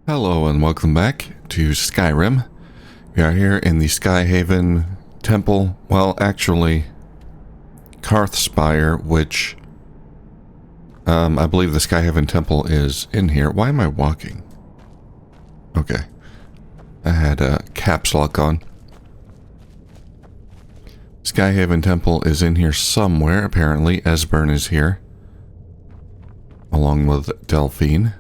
Hello and welcome back to Skyrim. We are here in the Skyhaven Temple. Well, actually, Paarthurnax, which I believe the Skyhaven Temple is in here. Why am I walking? Okay. I had a caps lock on. Skyhaven Temple is in here somewhere. Apparently, Esbern is here. Along with Delphine.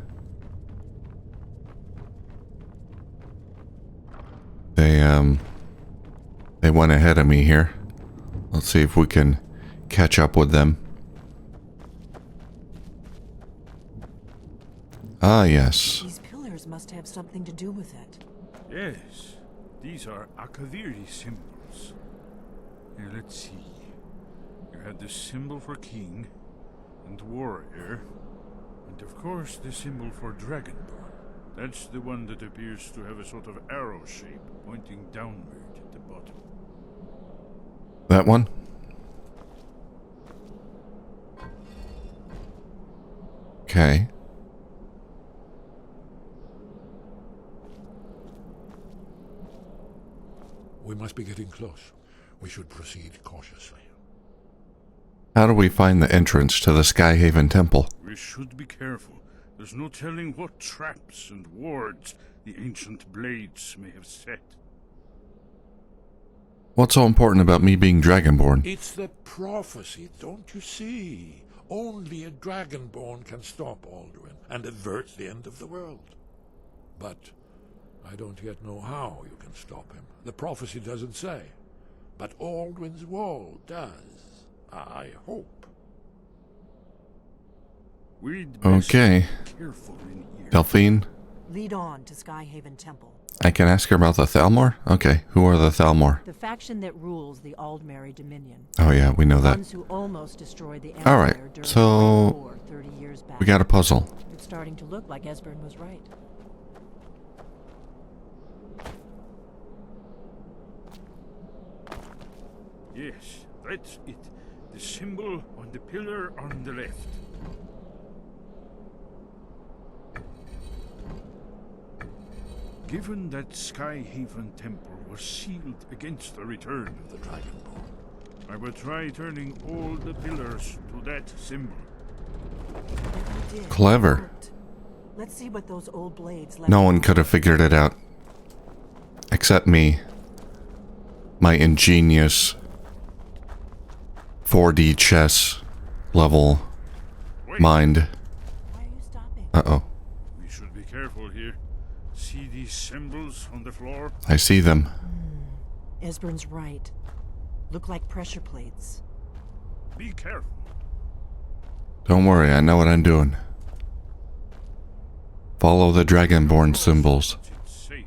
They went ahead of me here. Let's see if we can catch up with them. Ah, yes. These pillars must have something to do with it. Yes, these are Akaviri symbols. Here, let's see. You had the symbol for king and warrior, and of course the symbol for dragonborn. That's the one that appears to have a sort of arrow shape pointing downward at the bottom. That one? Okay. We must be getting close. We should proceed cautiously. How do we find the entrance to the Skyhaven Temple? We should be careful. There's no telling what traps and wards the ancient blades may have set. What's so important about me being Dragonborn? It's the prophecy, don't you see? Only a dragonborn can stop Alduin and avert the end of the world. But I don't yet know how you can stop him. The prophecy doesn't say. But Alduin's wall does. I hope. We'd best Okay. be careful in here. Delphine? Lead on to Skyhaven Temple. I can ask her about the Thalmor? Okay, who are the Thalmor? The faction that rules the Aldmeri Dominion. Oh yeah, we know that. Ones who almost destroyed the Empire Alright, during so the war 30 years back. we got a puzzle. It's starting to look like Esbern was right. Yes, that's it. The symbol on the pillar on the left. Given that Skyhaven Temple was sealed against the return of the Dragonborn, I will try turning all the pillars to that symbol. You did. Clever. It worked. Let's see what those old blades left. No one could have figured it out. Except me. My ingenious 4D chess level Wait, mind. Why are you stopping? Uh-oh. we should be careful here. See these symbols on the floor? I see them. Esbern's right. Look like pressure plates. Be careful. Don't worry, I know what I'm doing. Follow the Dragonborn symbols. It's safe.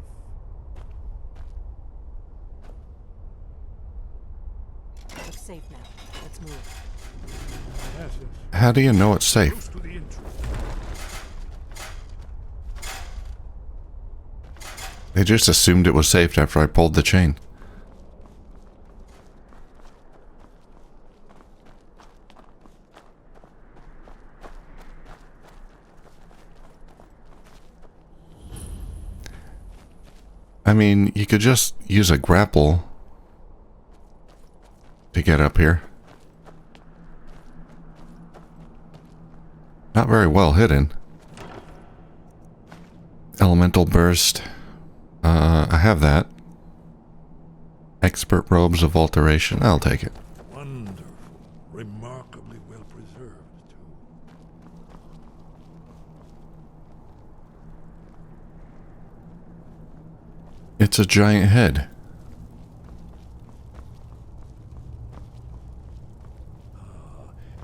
Looks safe now. Let's move. Yes, yes. How do you know it's safe? Close to the entrance. They just assumed it was safe after I pulled the chain. I mean, you could just use a grapple to get up here. Not very well hidden. Elemental burst. I have that. Expert robes of alteration. I'll take it. Wonderful. Remarkably well preserved, too. It's a giant head.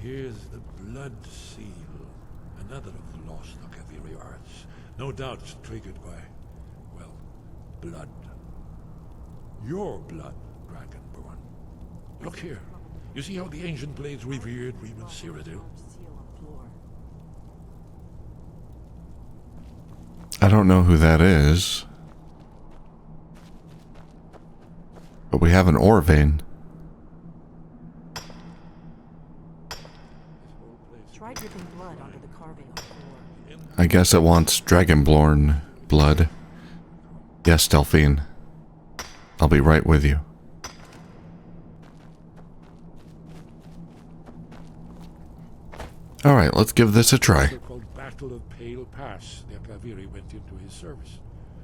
Here's the blood seal. Another of the lost Akaviri arts. No doubt it's triggered by, well, blood. Your blood, Dragonborn. Look here. You see how the ancient blades revered Reman Cyrodiil? Seal on floor. I don't know who that is. But we have an ore vein. Try dripping blood onto the carving on the floor. I guess it wants Dragonborn BigVlad. Yes, Delphine. I'll be right with you. Alright, let's give this a try. The so-called Battle of Pale Pass, the Akaviri went into his service.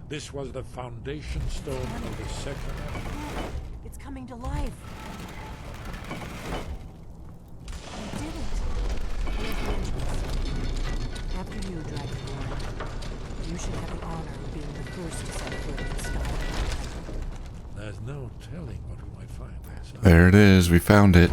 This was the foundation stone of the Second Empire. It's coming to life. You did it. Here's the entrance. After you, Dragonborn. You should have the honor of being the first to set foot in Skyrim. There's no telling what we might find there, son. There it is, we found it.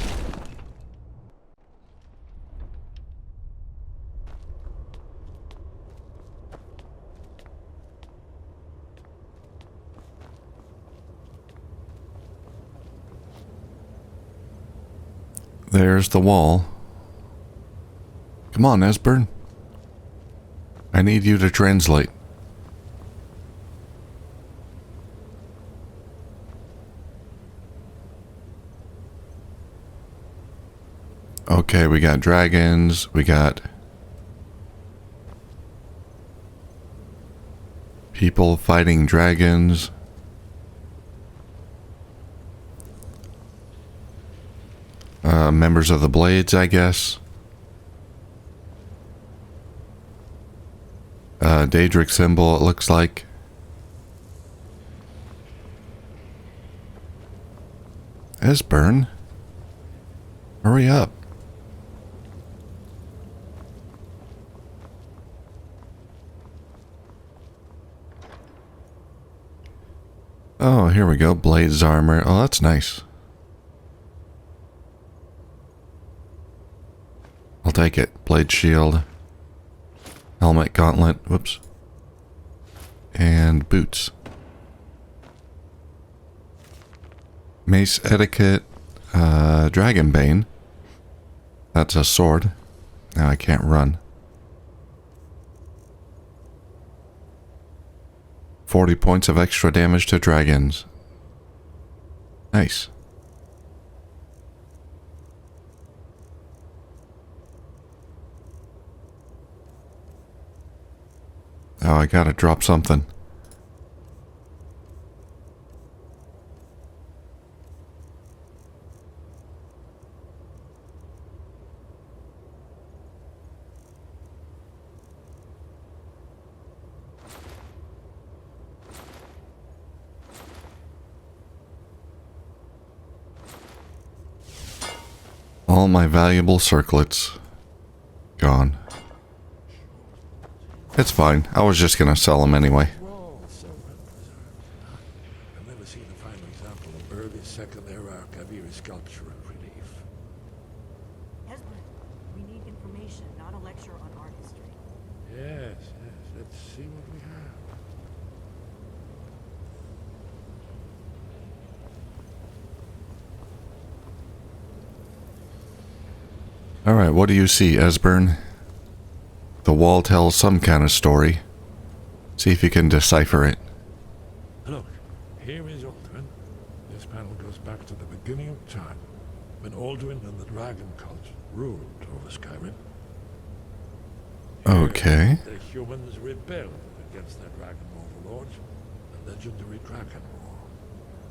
There's the wall. Come on, Esbern. I need you to translate. Okay, we got dragons, we got people fighting dragons. Members of the Blades, I guess. Daedric symbol, it looks like. Esbern, hurry up. Oh, here we go. Blades armor. Oh, that's nice. I'll take it. Blade shield. Helmet, gauntlet. Whoops. And boots. Mace etiquette. Dragonbane. That's a sword. Now I can't run. 40 points of extra damage to dragons. Nice. Oh, I gotta drop something. All my valuable circlets gone. It's fine. I was just gonna sell them anyway. Wall so well preserved. I've never seen a finer example of early Second Era Akaviri sculpture and relief. Esbern, we need information, not a lecture on art history. Yes, yes. Let's see what we have. Alright, what do you see, Esbern? The wall tells some kind of story. See if you can decipher it. Look, here is Alduin. This panel goes back to the beginning of time, when Alduin and the dragon cult ruled over Skyrim. Here, Okay. the humans rebelled against their dragon overlords, the legendary Dragon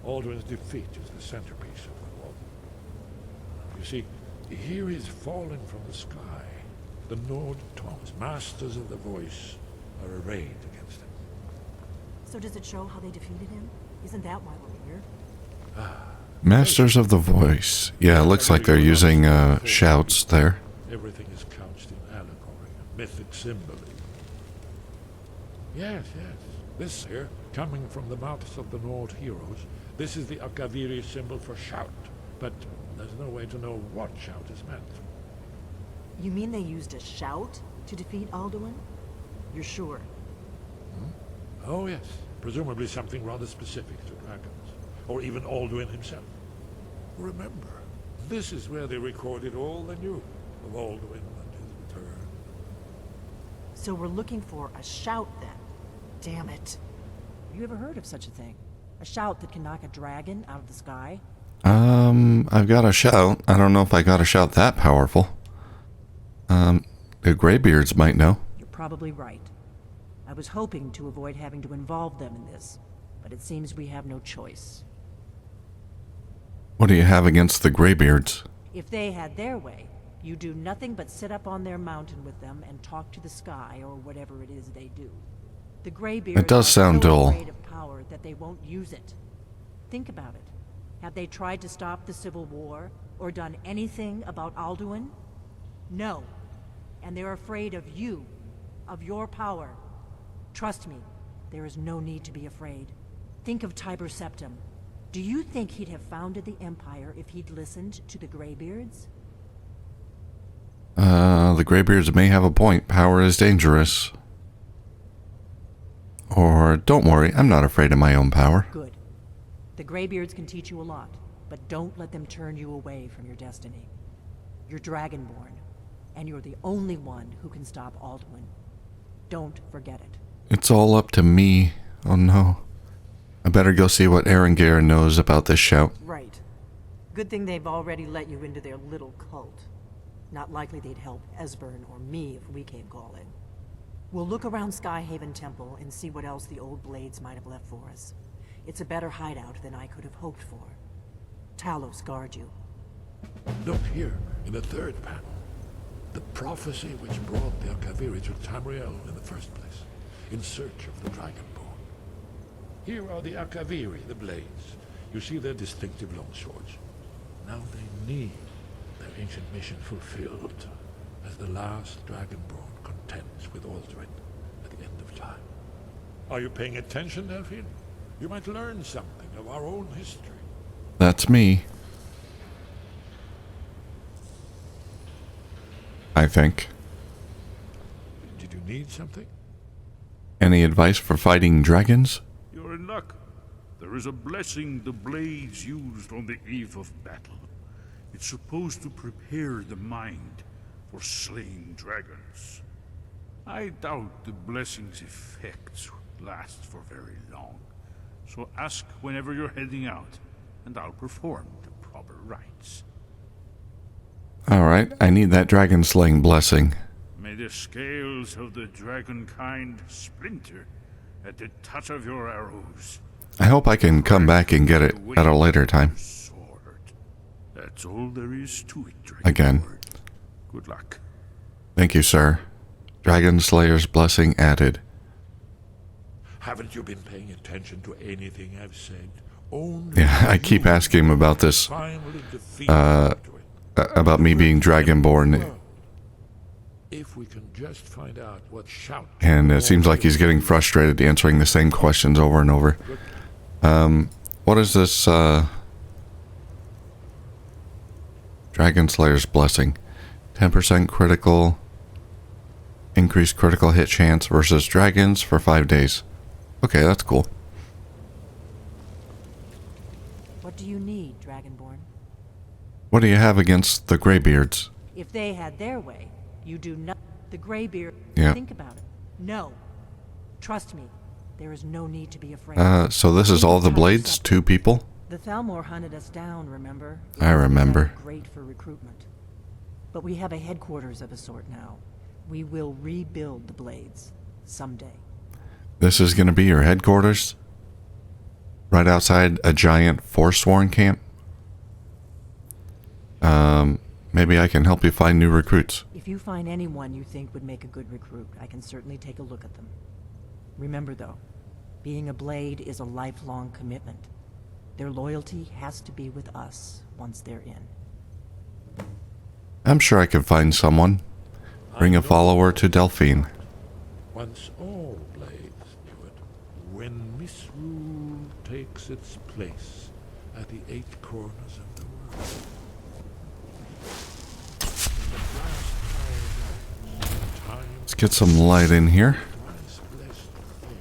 War. Alduin's defeat is the centerpiece of the war. You see, here is fallen from the sky. The Nord tongues, masters of the voice, are arrayed against him. So does it show how they defeated him? Isn't that why we're here? Masters of the Voice. Yeah, it looks like they're using shouts there. Everything is couched in allegory, mythic symbolism. Yes, yes. This here, coming from the mouths of the Nord heroes, this is the Akaviri symbol for shout. But there's no way to know what shout is meant. You mean they used a shout to defeat Alduin? You're sure? Oh yes, presumably something rather specific to dragons, or even Alduin himself. Remember, this is where they recorded all they knew of Alduin and his return. So we're looking for a shout then. Damn it. You ever heard of such a thing? A shout that can knock a dragon out of the sky? I've got a shout. I don't know if I got a shout that powerful. The Greybeards might know. You're probably right. I was hoping to avoid having to involve them in this, but it seems we have no choice. What do you have against the Greybeards? If they had their way, you do nothing but sit up on their mountain with them and talk to the sky or whatever it is they do. The Greybeards It does are sound so dull. afraid of power that they won't use it. Think about it. Have they tried to stop the Civil War or done anything about Alduin? No. And they're afraid of you, of your power. Trust me, there is no need to be afraid. Think of Tiber Septim. Do you think he'd have founded the Empire if he'd listened to the Greybeards? The Greybeards may have a point. Power is dangerous. Or, don't worry, I'm not afraid of my own power. Good. The Greybeards can teach you a lot, but don't let them turn you away from your destiny. You're Dragonborn, and you're the only one who can stop Alduin. Don't forget it. It's all up to me. Oh no. I better go see what Erengare knows about this shout. Right. Good thing they've already let you into their little cult. Not likely they'd help Esbern or me if we came calling. We'll look around Skyhaven Temple and see what else the old blades might have left for us. It's a better hideout than I could have hoped for. Talos guard you. Look here, in the third panel. The prophecy which brought the Akaviri to Tamriel in the first place, in search of the Dragonborn. Here are the Akaviri, the blades. You see their distinctive long swords. Now they need their ancient mission fulfilled, as the last Dragonborn contends with Alduin at the end of time. Are you paying attention, Delphine? You might learn something of our own history. That's me. I think. Did you need something? Any advice for fighting dragons? You're in luck. There is a blessing the blades used on the eve of battle. It's supposed to prepare the mind for slaying dragons. I doubt the blessing's effects last for very long. So ask whenever you're heading out, and I'll perform the proper rites. Alright, I need that dragon slaying blessing. May the scales of the dragon kind splinter at the touch of your arrows. I hope I can come back and get it at a later time. Sword. That's all there is to it, Dragon Again. Lord. Good luck. Thank you, sir. Dragon Slayer's blessing added. Haven't you been paying attention to anything I've said? Only Yeah, I keep asking him about this, finally defeat about me being Dragonborn, if we can just find out what shout. and it seems like he's getting frustrated answering the same questions over and over. What is this, Dragon Slayer's blessing? 10% critical, increased critical hit chance versus dragons for 5 days. Okay, that's cool. What do you need, Dragonborn? What do you have against the Greybeards? If they had their way, you do not. The Greybeard. Yeah. Think about it. No. Trust me. There is no need to be afraid. So this is all the blades? 2 people? The Thalmor hunted us down, remember? I remember. Great for recruitment. But we have a headquarters of a sort now. We will rebuild the blades someday. This is going to be your headquarters? Right outside a giant Forsworn camp? Maybe I can help you find new recruits. If you find anyone you think would make a good recruit, I can certainly take a look at them. Remember though, being a blade is a lifelong commitment. Their loyalty has to be with us once they're in. I'm sure I can find someone. Bring a follower to Delphine. Once all blades do it, when misrule takes its place at the 8 corners of the world. When the brass power goes, time Let's get some light in here. twice blessed fail,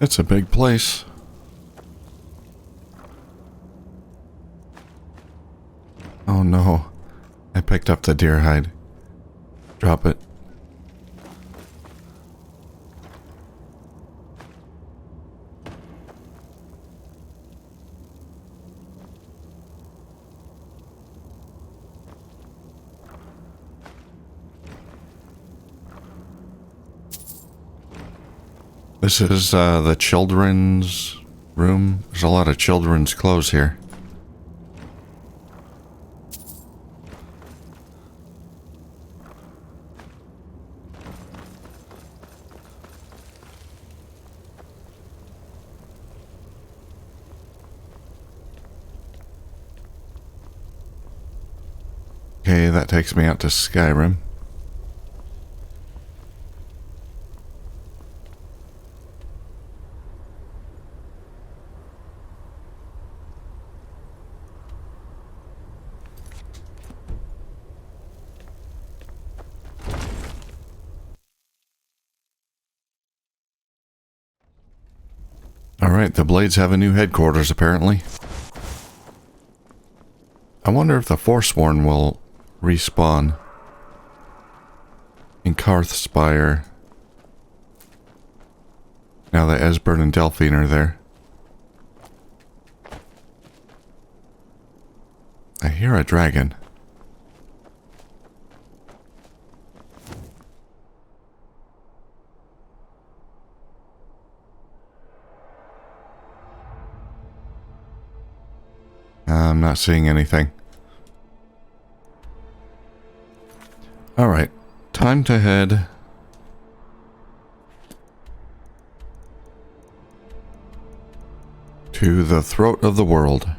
It's a big place. Oh no. I picked up the deer hide. Drop it. This is the children's room. There's a lot of children's clothes here. Okay, that takes me out to Skyrim. Alright, the Blades have a new headquarters apparently. I wonder if the Forsworn will respawn in Paarthurnax now that Esbern and Delphine are there. I hear a dragon. I'm not seeing anything. Alright, time to head to the throat of the world.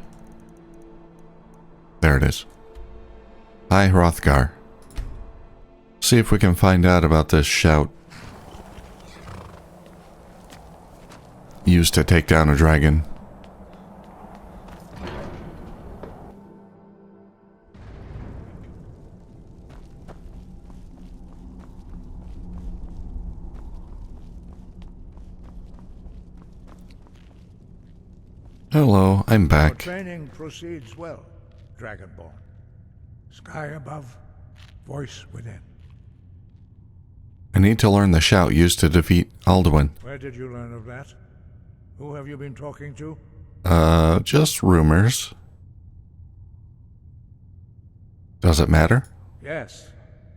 There it is. Hi, Hrothgar. See if we can find out about this shout used to take down a dragon. Hello, I'm Your back. training proceeds well, Dragonborn. Sky above, voice within. I need to learn the shout used to defeat Alduin. Where did you learn of that? Who have you been talking to? Just rumors. Does it matter? Yes.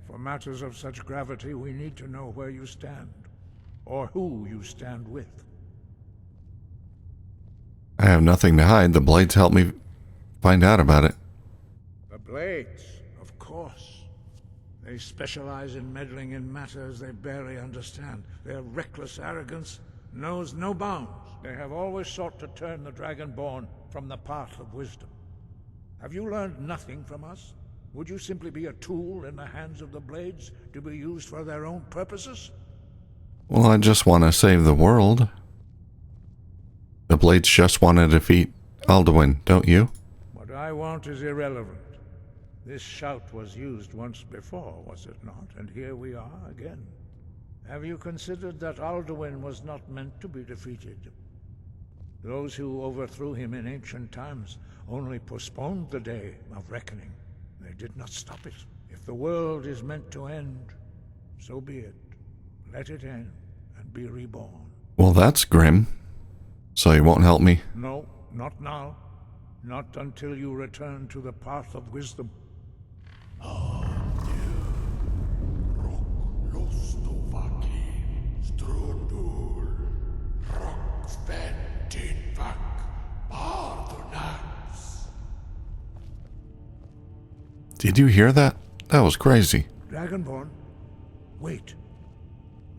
For matters of such gravity, we need to know where you stand. Or who you stand with. I have nothing to hide. The Blades help me find out about it. The Blades, of course. They specialize in meddling in matters they barely understand. Their reckless arrogance knows no bounds. They have always sought to turn the Dragonborn from the path of wisdom. Have you learned nothing from us? Would you simply be a tool in the hands of the Blades to be used for their own purposes? Well, I just want to save the world. The Blades just want to defeat Alduin, don't you? What I want is irrelevant. This shout was used once before, was it not? And here we are again. Have you considered that Alduin was not meant to be defeated? Those who overthrew him in ancient times only postponed the day of reckoning. They did not stop it. If the world is meant to end, so be it. Let it end and be reborn. Well, that's grim. So you won't help me? No, not now. Not until you return to the path of wisdom. Did you hear that? That was crazy. Dragonborn, wait.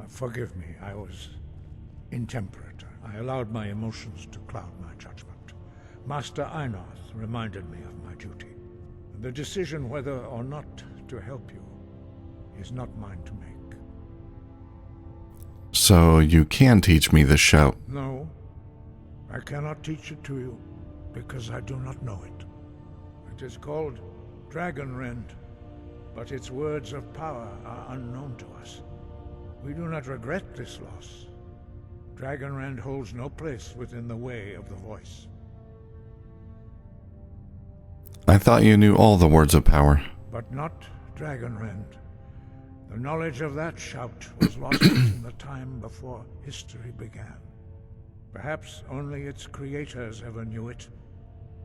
Forgive me, I was intemperate. I allowed my emotions to cloud my judgment. Master Einarth reminded me of my duty. The decision whether or not to help you is not mine to make. So you can teach me the shout? No, I cannot teach it to you because I do not know it. It is called Dragonrend, but its words of power are unknown to us. We do not regret this loss. Dragonrend holds no place within the way of the voice. I thought you knew all the words of power. But not Dragonrend. The knowledge of that shout was lost in the time before history began. Perhaps only its creators ever knew it,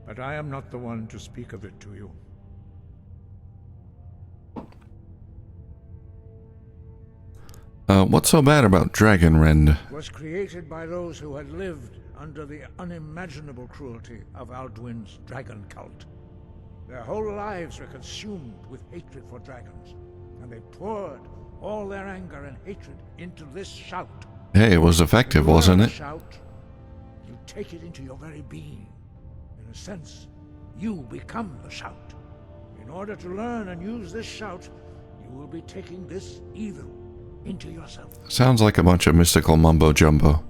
but I am not the one to speak of it to you. What's so bad about Dragonrend? It was created by those who had lived under the unimaginable cruelty of Alduin's dragon cult. Their whole lives were consumed with hatred for dragons, and they poured all their anger and hatred into this shout. Hey, it was effective, wasn't it? Shout, you take it into your very being. In a sense, you become the shout. In order to learn and use this shout, you will be taking this evil into yourself. Sounds like a bunch of mystical mumbo jumbo.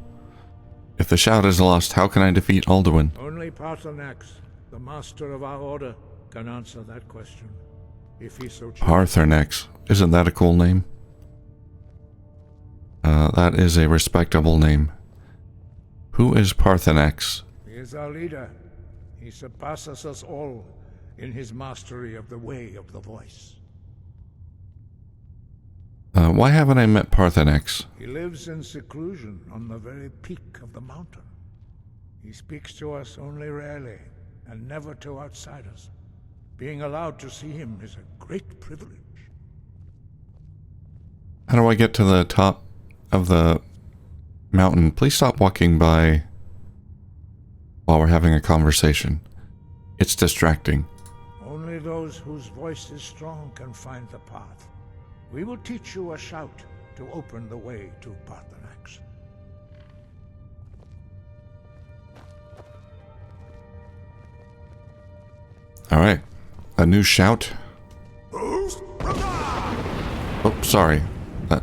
If the shout is lost, how can I defeat Alduin? Only Paarthurnax, the master of our order, can answer that question, if he so chooses. Paarthurnax. Isn't that a cool name? That is a respectable name. Who is Paarthurnax? He is our leader. He surpasses us all in his mastery of the way of the voice. Why haven't I met Paarthurnax? He lives in seclusion on the very peak of the mountain. He speaks to us only rarely, and never to outsiders. Being allowed to see him is a great privilege. How do I get to the top of the mountain? Please stop walking by while we're having a conversation. It's distracting. Only those whose voice is strong can find the path. We will teach you a shout to open the way to Paarthurnax. Alright. A new shout. Oh, sorry. That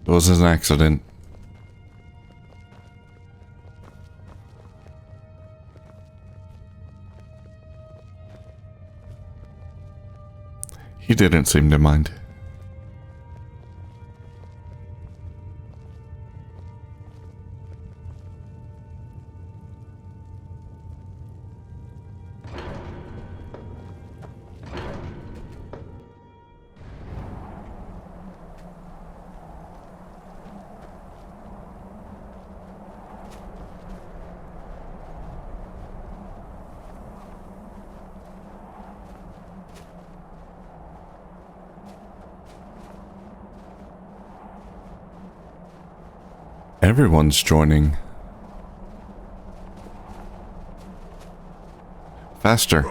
was an accident. He didn't seem to mind. Everyone's joining. Faster.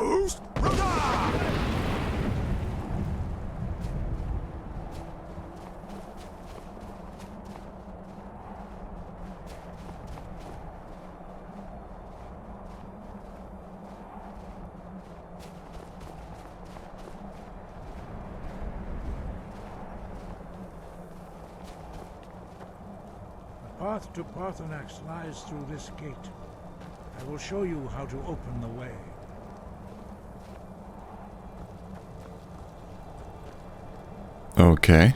The path to Paarthurnax lies through this gate. I will show you how to open the way. Okay.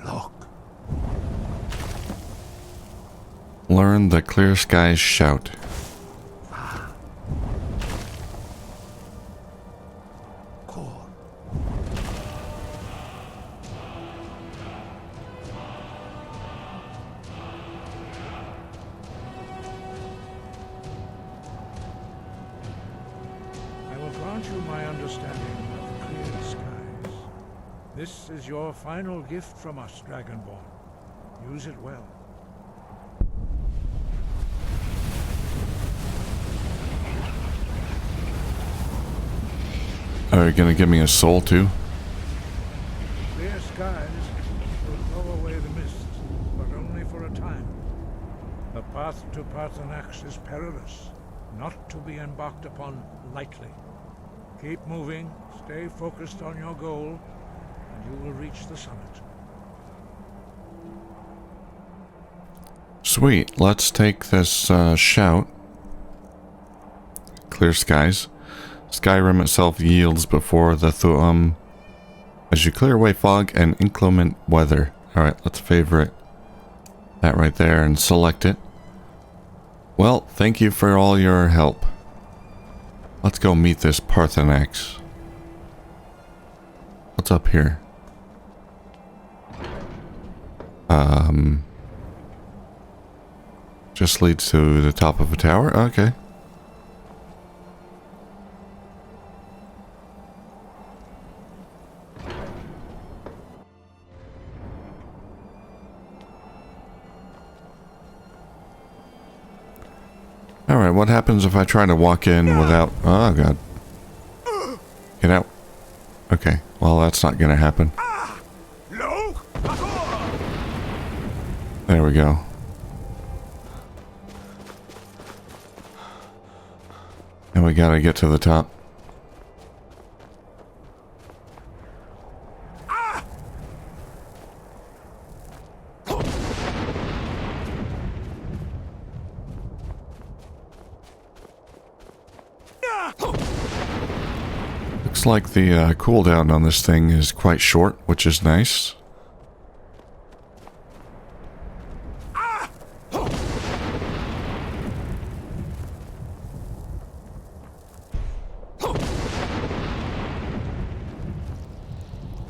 Look. Learn the clear skies shout. Cool. I will grant you my understanding of clear skies. This is your final gift from us, Dragonborn. Use it well. Are you gonna give me a soul too? Clear skies will blow away the mists, but only for a time. The path to Paarthurnax is perilous, not to be embarked upon lightly. Keep moving, stay focused on your goal, and you will reach the summit. Sweet. Let's take this shout. Clear skies. Skyrim itself yields before the Thu'um as you clear away fog and inclement weather. Alright, let's favorite that right there and select it. Well, thank you for all your help. Let's go meet this Paarthurnax. What's up here? Just leads to the top of a tower? Okay. Alright, what happens if I try to walk in without... Oh, God. Get out. Okay, well, that's not gonna happen. There we go. And we gotta get to the top. Looks like the cooldown on this thing is quite short, which is nice.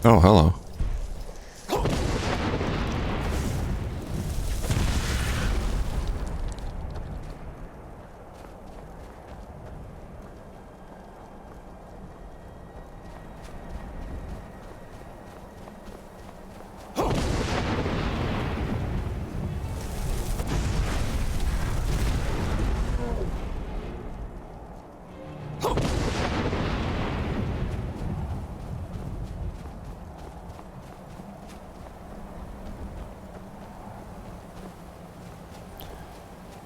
Oh, hello.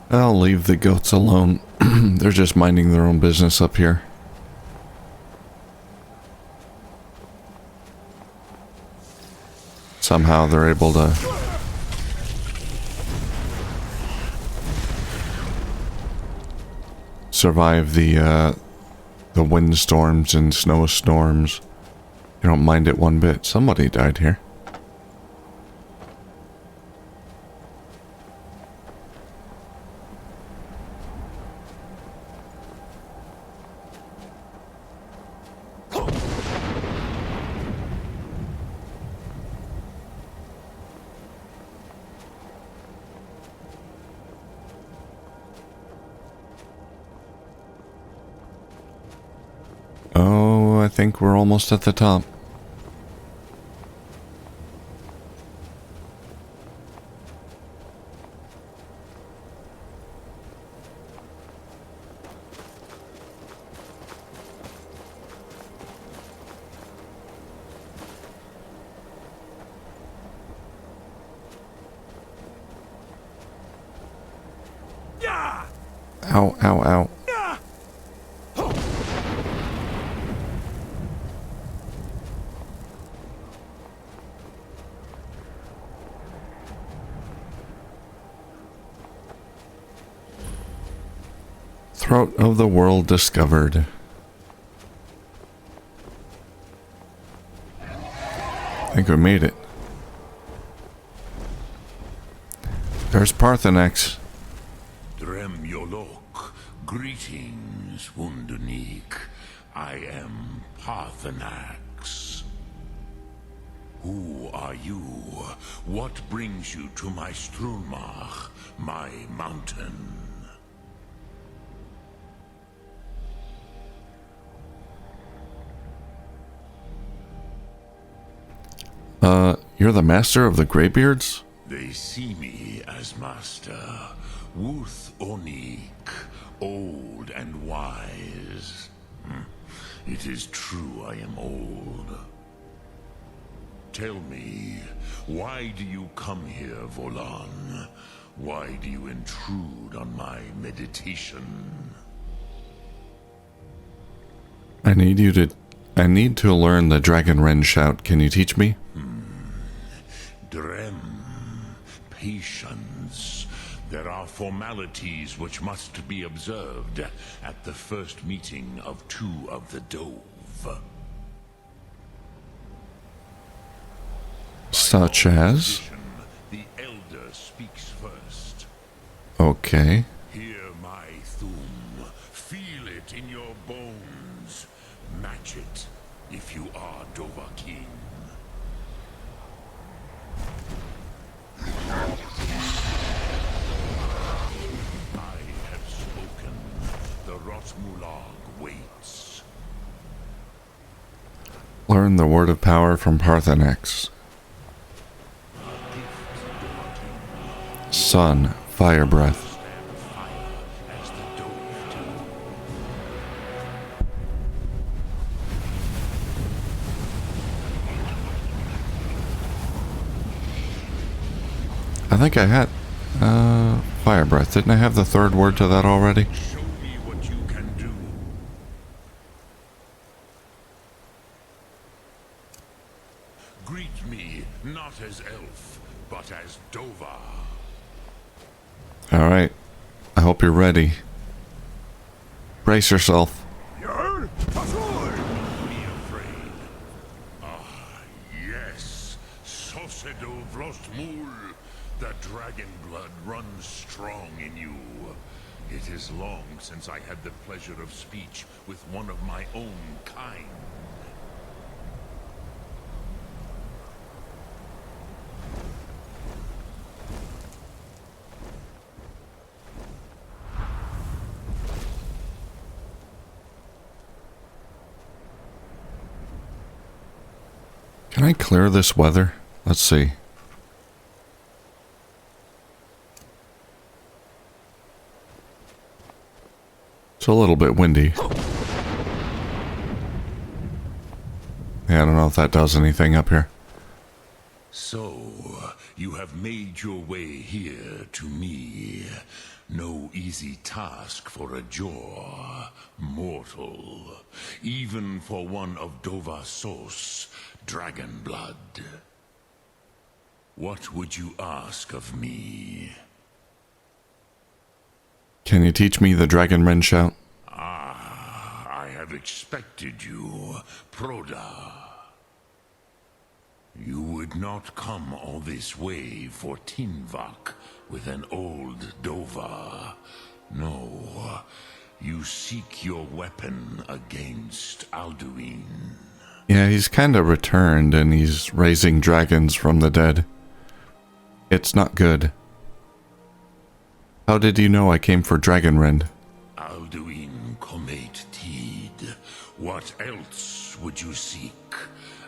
I'll leave the goats alone. They're just minding their own business up here. Somehow they're able to survive the windstorms and snowstorms. You don't mind it one bit. Somebody died here. Oh, I think we're almost at the top. Ow, ow, ow. Throat of the world discovered. I think we made it. There's Paarthurnax. Drem Yolok, greetings, Wunderneek. I am Paarthurnax. Who are you? What brings you to my Strunmach, my mountain? You're the master of the Greybeards? They see me as master. Wuth Onik, old and wise. It is true I am old. Tell me, why do you come here, Volan? Why do you intrude on my meditation? I need to learn the Dragon Wren shout. Can you teach me? Drem, patience. There are formalities which must be observed at the first meeting of two of the Dove. Such as? The Elder speaks first. Okay. Hear my thum. Feel it in your bones. Match it if you are Dovahkiin. I have spoken. The Rotmulag waits. Learn the word of power from Paarthurnax. Sun, fire breath. Fire as the Dove think I had fire breath. Didn't I have the third word to that already? Show me what you can do. Greet me not as elf, but as Dova. Alright. I hope you're ready. Brace yourself. Be afraid. Ah, yes. Sosedo Vrostmul. The dragon blood runs strong in you. It is long since I had the pleasure of speech with one of my own kind. Can I clear this weather? Let's see. It's a little bit windy. Yeah, I don't know if that does anything up here. So, you have made your way here to me. No easy task for a jaw, mortal. Even for one of Dovasos, dragon blood. What would you ask of me? Can you teach me the Dragon Wren shout? Ah, I have expected you, Proda. You would not come all this way for Tinvak with an old Dova. No, you seek your weapon against Alduin. Yeah, he's kind of returned and he's raising dragons from the dead. It's not good. How did you know I came for Dragonrend? Alduin Comate Teed. What else would you seek?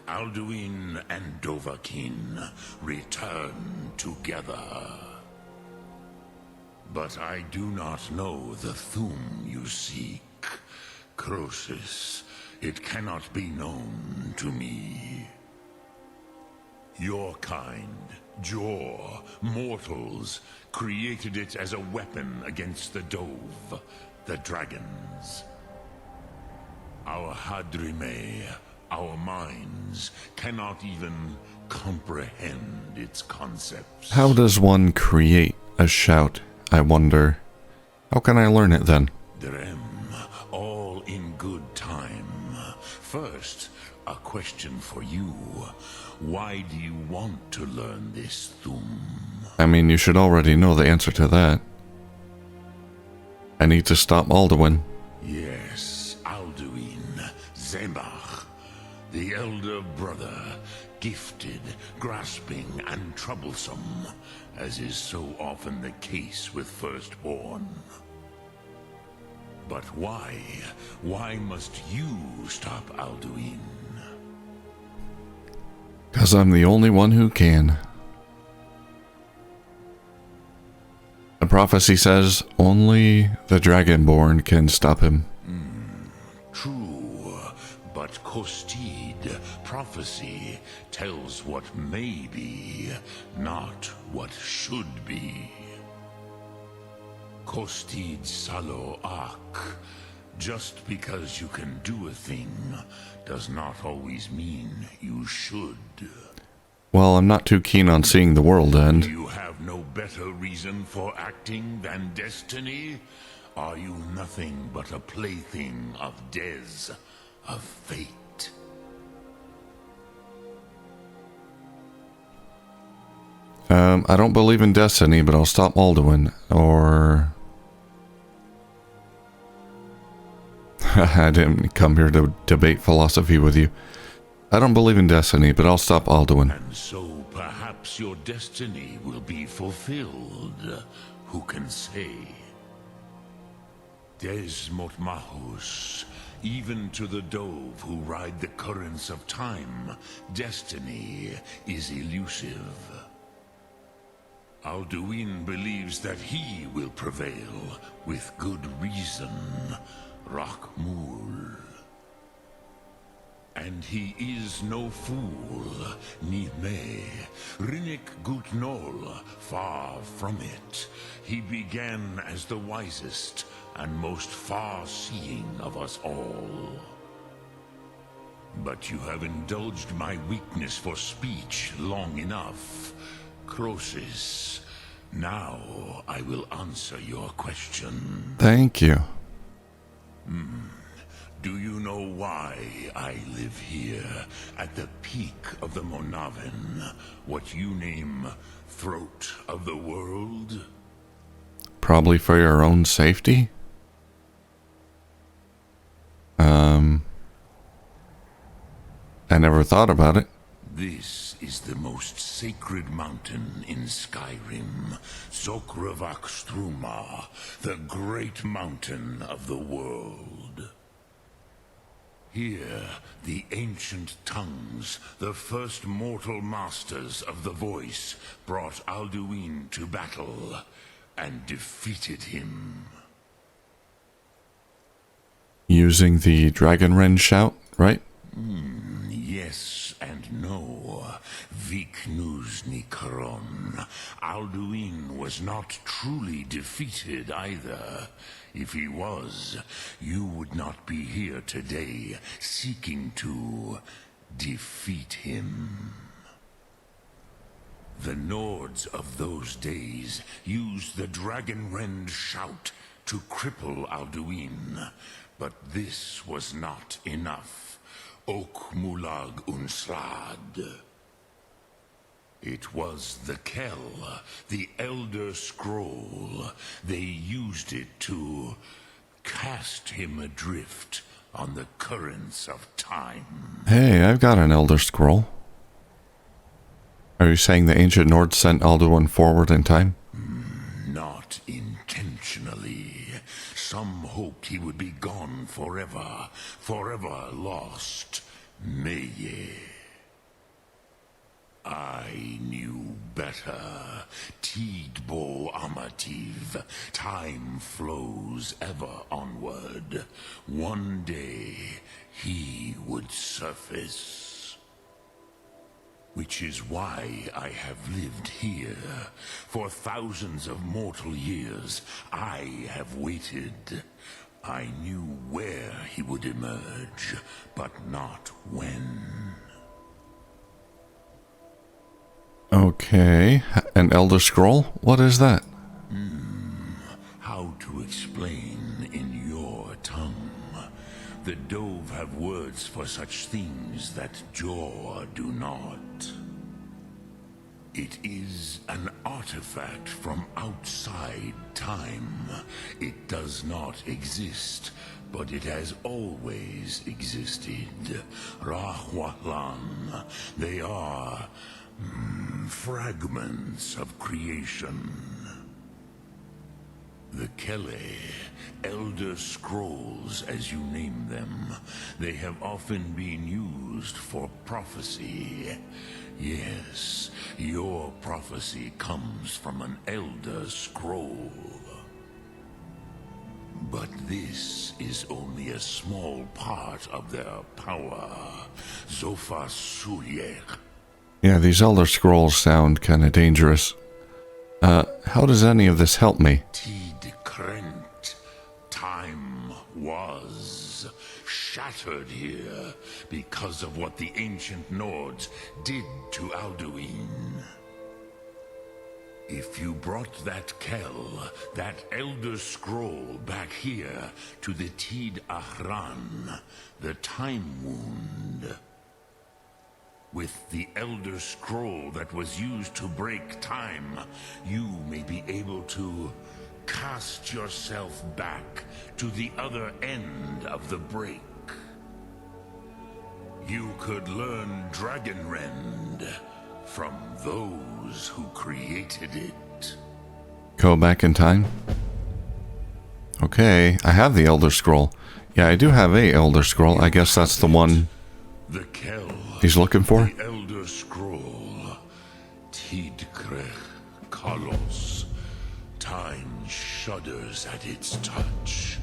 Alduin and Dovahkiin return together. But I do not know the Thum you seek. Croesus, it cannot be known to me. Your kind, Jor, mortals, created it as a weapon against the Dove, the dragons. Our Hadrime, our minds, cannot even comprehend its concepts. How does one create a shout, I wonder? How can I learn it then? Drem, all in good time. First, a question for you. Why do you want to learn this Thum? I mean, you should already know the answer to that. I need to stop Alduin. Yes, Alduin, Zemach, the elder brother, gifted, grasping, and troublesome, as is so often the case with Firstborn. But why? Why must you stop Alduin? 'Cause I'm the only one who can. The prophecy says only the Dragonborn can stop him. True, but Kostid, prophecy, tells what may be, not what should be. Kostid Salo Ak. Just because you can do a thing does not always mean you should. Well, I'm not too keen on seeing the world end. You have no better reason for acting than destiny? Are you nothing but a plaything of Dez, of fate? I don't believe in destiny, but I'll stop Alduin, or... I didn't come here to debate philosophy with you. I don't believe in destiny, but I'll stop Alduin. And so perhaps your destiny will be fulfilled. Who can say? Des Motmahus, even to the Dove who ride the currents of time, destiny is elusive. Alduin believes that he will prevail, with good reason. Rockmul. And he is no fool, ni me. Rinnik Gutnol, far from it. He began as the wisest and most far-seeing of us all. But you have indulged my weakness for speech long enough. Croesus, now I will answer your question. Thank you. Do you know why I live here, at the peak of the Monaven, what you name throat of the world? Probably for your own safety? I never thought about it. This is the most sacred mountain in Skyrim, Zokravak Struma, the great mountain of the world. Here, the ancient tongues, the first mortal masters of the voice, brought Alduin to battle and defeated him. Using the Dragon Wren shout, right? Yes and no. Viknuzny Karon. Alduin was not truly defeated either. If he was, you would not be here today seeking to defeat him. The Nords of those days used the Dragon Wren shout to cripple Alduin, but this was not enough. Ok Mulag Unsrad. It was the Kell, the Elder Scroll. They used it to cast him adrift on the currents of time. Hey, I've got an Elder Scroll. Are you saying the ancient Nords sent Alduin forward in time? Not intentionally. Some hoped he would be gone forever, forever lost. Meye. I knew better. Tidbo Amativ. Time flows ever onward. One day, he would surface. Which is why I have lived here. For thousands of mortal years, I have waited. I knew where he would emerge, but not when. Okay, an Elder Scroll? What is that? How to explain in your tongue? The Dove have words for such things that Jor do not. It is an artifact from outside time. It does not exist, but it has always existed. Rahwalan. They are fragments of creation. The Kele, Elder Scrolls as you name them, they have often been used for prophecy. Yes, your prophecy comes from an Elder Scroll. But this is only a small part of their power. Zofa Suyek. Yeah, these Elder Scrolls sound kinda dangerous. How does any of this help me? Tid Krent. Time was shattered here because of what the ancient Nords did to Alduin. If you brought that Kell, that Elder Scroll back here to the Tid Ahran, the Time Wound, with the Elder Scroll that was used to break time, you may be able to cast yourself back to the other end of the break. You could learn Dragonrend from those who created it. Go back in time? Okay, I have the Elder Scroll. Yeah, I do have a Elder Scroll. I guess that's the one The Kell. he's looking for. The Elder Scroll. Tidkrech Kalos. Time shudders at its touch.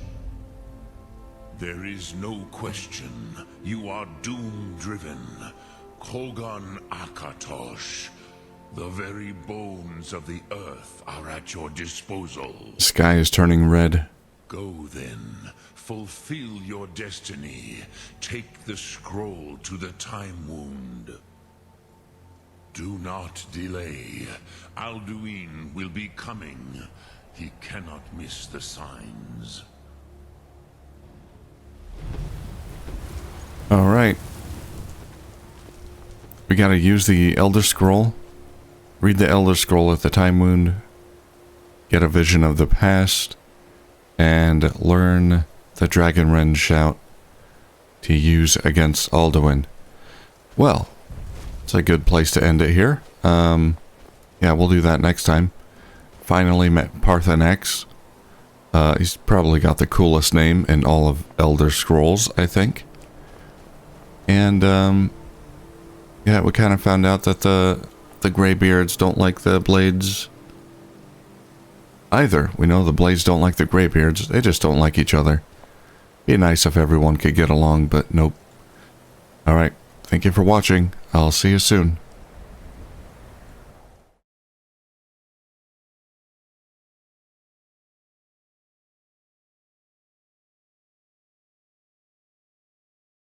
There is no question. You are doom-driven. Kogan Akatosh. The very bones of the earth are at your disposal. The sky is turning red. Go then. Fulfill your destiny. Take the scroll to the Time Wound. Do not delay. Alduin will be coming. He cannot miss the signs. Alright. We gotta use the Elder Scroll. Read the Elder Scroll at the Time Wound. Get a vision of the past. And learn the Dragonrend shout to use against Alduin. Well, it's a good place to end it here. Yeah, we'll do that next time. Finally met Paarthurnax. He's probably got the coolest name in all of Elder Scrolls, I think. And, yeah, we kind of found out that the Greybeards don't like the Blades either. We know the Blades don't like the Greybeards. They just don't like each other. Be nice if everyone could get along, but nope. Alright, thank you for watching. I'll see you soon.